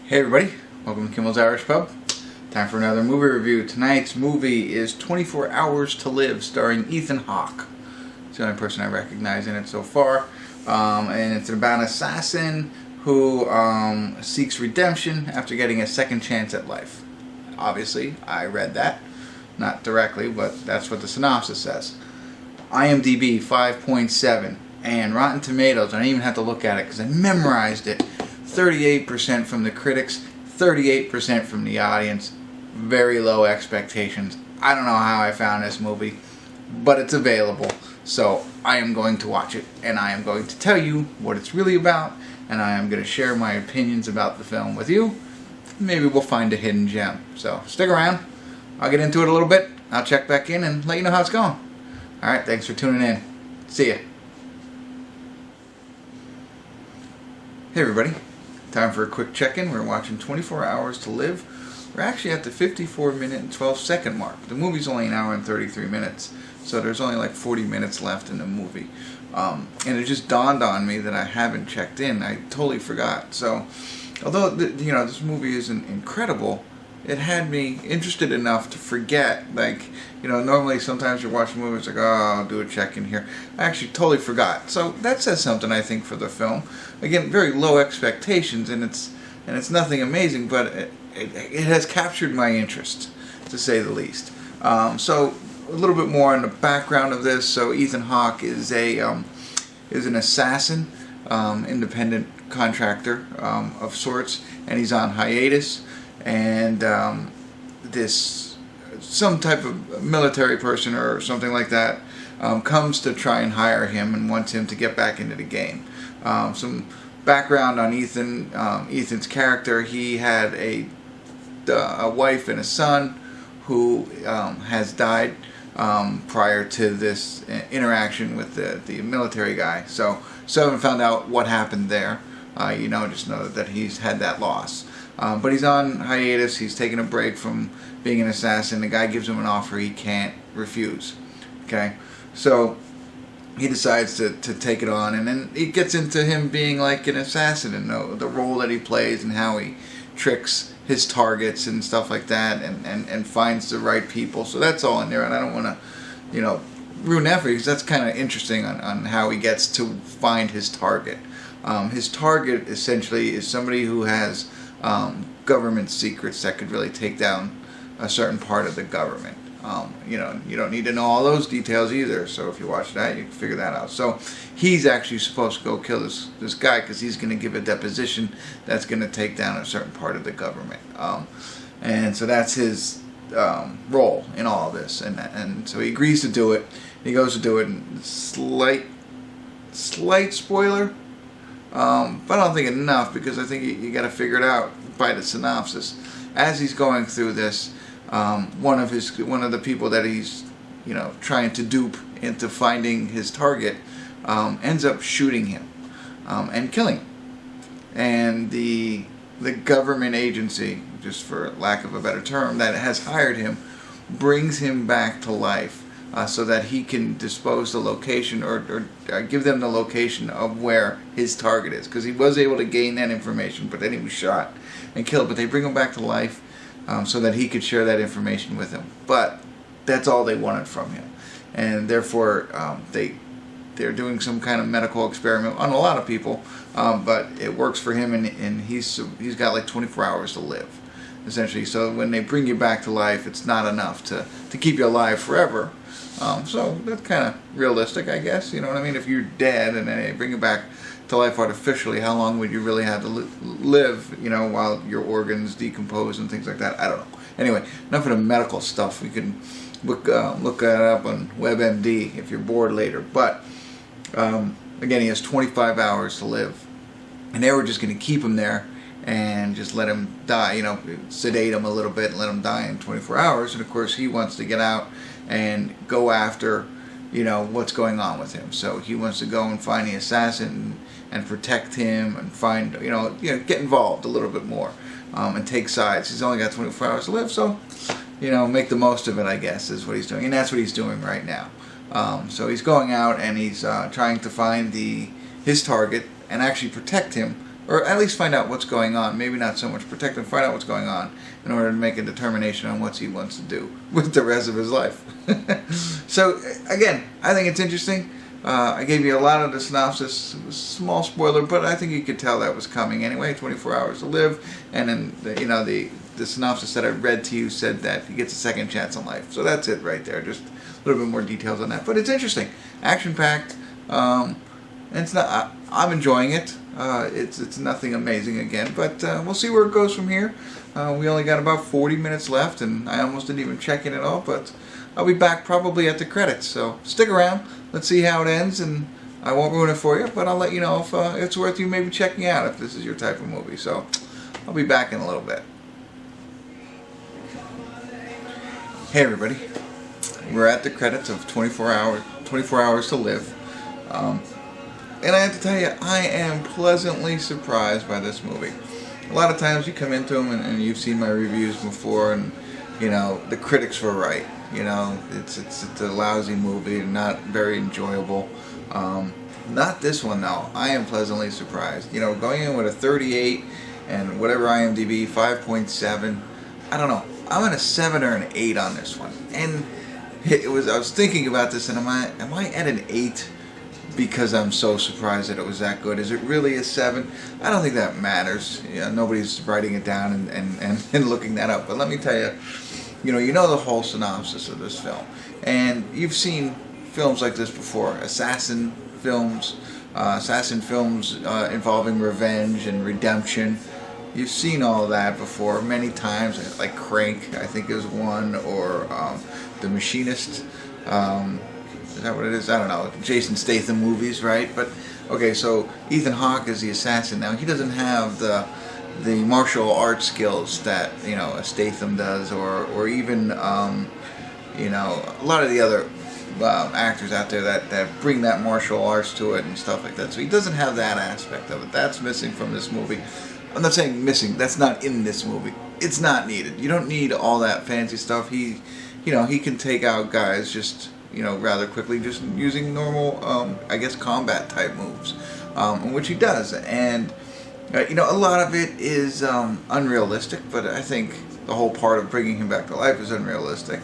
Hey everybody, welcome to Kimmel's Irish Pub. Time for another movie review. Tonight's movie is 24 Hours to Live, starring Ethan Hawke. It's the only person I recognize in it so far. And it's about an assassin who seeks redemption after getting a second chance at life. Obviously, I read that. Not directly, but that's what the synopsis says. IMDb 5.7 and Rotten Tomatoes, I didn't even have to look at it because I memorized it. 38% from the critics, 38% from the audience. Very low expectations. I don't know how I found this movie, but it's available. So I am going to watch it, and I am going to tell you what it's really about, and I am going to share my opinions about the film with you. Maybe we'll find a hidden gem. So stick around. I'll get into it a little bit. I'll check back in and let you know how it's going. Alright, thanks for tuning in. See ya. Hey everybody. Time for a quick check-in. We're watching 24 Hours to Live. We're actually at the 54-minute and 12-second mark. The movie's only an hour and 33 minutes, so there's only like 40 minutes left in the movie. And it just dawned on me that I haven't checked in. I totally forgot. So, although this movie isn't incredible, it had me interested enough to forget. Like, normally sometimes you're watching movies like, oh, I'll do a check-in here. I actually totally forgot. So that says something, I think, for the film. Again, very low expectations, and it's nothing amazing, but it has captured my interest, to say the least. So a little bit more on the background of this. So Ethan Hawke is an assassin, independent contractor of sorts, and he's on hiatus. And some type of military person or something like that comes to try and hire him and wants him to get back into the game. Some background on Ethan. Ethan's character: he had a wife and a son who has died prior to this interaction with the military guy. So I haven't found out what happened there. Just know that he's had that loss. But he's on hiatus. He's taking a break from being an assassin. The guy gives him an offer he can't refuse. Okay, so he decides to take it on, and then it gets into him being like an assassin and the role that he plays and how he tricks his targets and stuff like that, and finds the right people. So that's all in there, and I don't want to, ruin that for you, because that's kind of interesting on how he gets to find his target. His target essentially is somebody who has government secrets that could really take down a certain part of the government. You don't need to know all those details either, so if you watch that, you can figure that out. So he's actually supposed to go kill this guy because he's going to give a deposition that's going to take down a certain part of the government. And so that's his role in all of this. And so he agrees to do it. He goes to do it, and slight spoiler, but I don't think enough, because I think you got to figure it out by the synopsis. As he's going through this, one of the people that he's trying to dupe into finding his target ends up shooting him and killing him. And the government agency, just for lack of a better term, that has hired him brings him back to life. So that he can dispose the location or give them the location of where his target is. Because he was able to gain that information, but then he was shot and killed. But they bring him back to life so that he could share that information with him. But that's all they wanted from him. And therefore, they're doing some kind of medical experiment on a lot of people. But it works for him, and he's got like 24 hours to live, essentially. So when they bring you back to life, it's not enough to keep you alive forever. So that's kind of realistic, I guess. You know what I mean? If you're dead and then they bring you back to life artificially, how long would you really have to live, while your organs decompose and things like that? I don't know. Anyway, enough of the medical stuff. We can look that up on WebMD if you're bored later. But again, he has 25 hours to live, and they were just going to keep him there and just let him die, sedate him a little bit and let him die in 24 hours. And of course, he wants to get out and go after, what's going on with him. So he wants to go and find the assassin and protect him and find, get involved a little bit more and take sides. He's only got 24 hours to live, so, make the most of it, I guess, is what he's doing. And that's what he's doing right now. So he's going out and he's trying to find his target and actually protect him or at least find out what's going on. Maybe not so much protect him, find out what's going on in order to make a determination on what he wants to do with the rest of his life. So again, I think it's interesting. I gave you a lot of the synopsis. It was a small spoiler, but I think you could tell that was coming anyway. 24 Hours to Live, and then the synopsis that I read to you said that he gets a second chance on life. So that's it right there. Just a little bit more details on that, but it's interesting, action-packed. And it's not. I'm enjoying it. It's nothing amazing again, but we'll see where it goes from here. We only got about 40 minutes left, and I almost didn't even check in at all, but I'll be back probably at the credits, so stick around. Let's see how it ends, and I won't ruin it for you, but I'll let you know if it's worth you maybe checking out if this is your type of movie. So I'll be back in a little bit. Hey everybody, we're at the credits of 24 Hours to Live. And I have to tell you, I am pleasantly surprised by this movie. A lot of times you come into them and you've seen my reviews before, and the critics were right. It's a lousy movie, not very enjoyable. Not this one though. I am pleasantly surprised. Going in with a 38 and whatever IMDb 5.7. I don't know. I'm at a 7 or an 8 on this one, and I was thinking about this, and am I at an 8 because I'm so surprised that it was that good? Is it really a 7? I don't think that matters. Nobody's writing it down and looking that up. But let me tell you, you know the whole synopsis of this film, and you've seen films like this before. Assassin films involving revenge and redemption. You've seen all of that before many times, like Crank, I think is one, or The Machinist. Is that what it is? I don't know. Jason Statham movies, right? But okay, so Ethan Hawke is the assassin. Now he doesn't have the martial arts skills that a Statham does, or even a lot of the other actors out there that bring that martial arts to it and stuff like that. So he doesn't have that aspect of it. That's missing from this movie. I'm not saying missing. That's not in this movie. It's not needed. You don't need all that fancy stuff. He can take out guys just rather quickly, just using normal, I guess, combat type moves, in which he does. And a lot of it is unrealistic, but I think the whole part of bringing him back to life is unrealistic.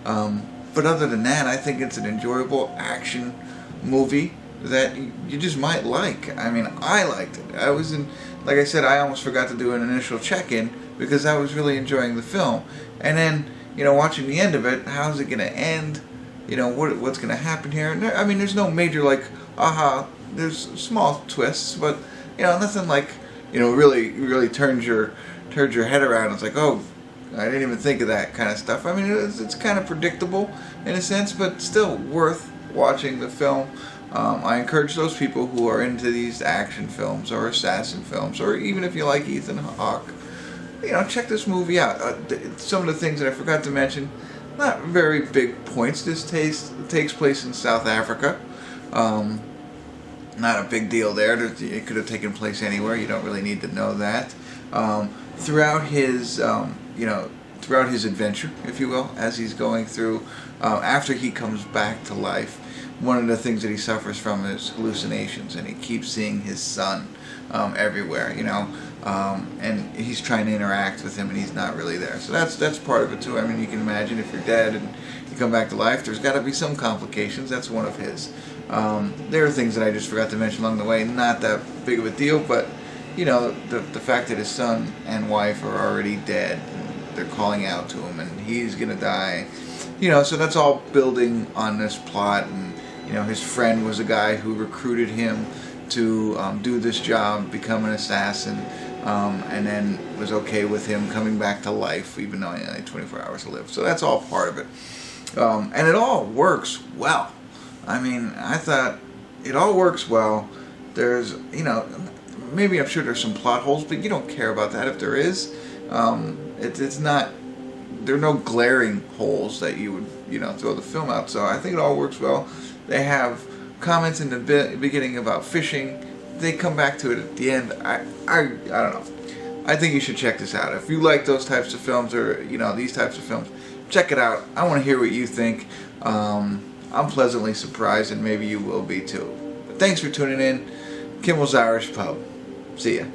But other than that, I think it's an enjoyable action movie that you just might like. I mean, I liked it. Like I said, I almost forgot to do an initial check-in because I was really enjoying the film. And then, watching the end of it, how's it going to end? What's going to happen here? And I mean, there's no major, like, aha, there's small twists, but, nothing like, really turns your head around. It's like, oh, I didn't even think of that kind of stuff. I mean, it's kind of predictable in a sense, but still worth watching the film. I encourage those people who are into these action films or assassin films, or even if you like Ethan Hawke, check this movie out. Some of the things that I forgot to mention, not very big points. This takes place in South Africa. Not a big deal there. It could have taken place anywhere. You don't really need to know that. Throughout his adventure, if you will, as he's going through, after he comes back to life, one of the things that he suffers from is hallucinations, and he keeps seeing his son everywhere, and he's trying to interact with him, and he's not really there. So that's part of it too. I mean, you can imagine if you're dead and you come back to life, there's got to be some complications. That's one of his. There are things that I just forgot to mention along the way. Not that big of a deal, but the fact that his son and wife are already dead, and they're calling out to him, and he's gonna die. So that's all building on this plot, and his friend was a guy who recruited him to do this job, become an assassin, and then was okay with him coming back to life, even though he had 24 hours to live. So that's all part of it, and it all works well. I mean, I thought it all works well. There's, maybe I'm sure there's some plot holes, but you don't care about that if there is. It's not. There are no glaring holes that you would, throw the film out. So I think it all works well. They have comments in the beginning about fishing. They come back to it at the end. I don't know. I think you should check this out. If you like those types of films, or these types of films, check it out. I want to hear what you think. I'm pleasantly surprised, and maybe you will be too. But thanks for tuning in. Kimmel's Irish Pub. See ya.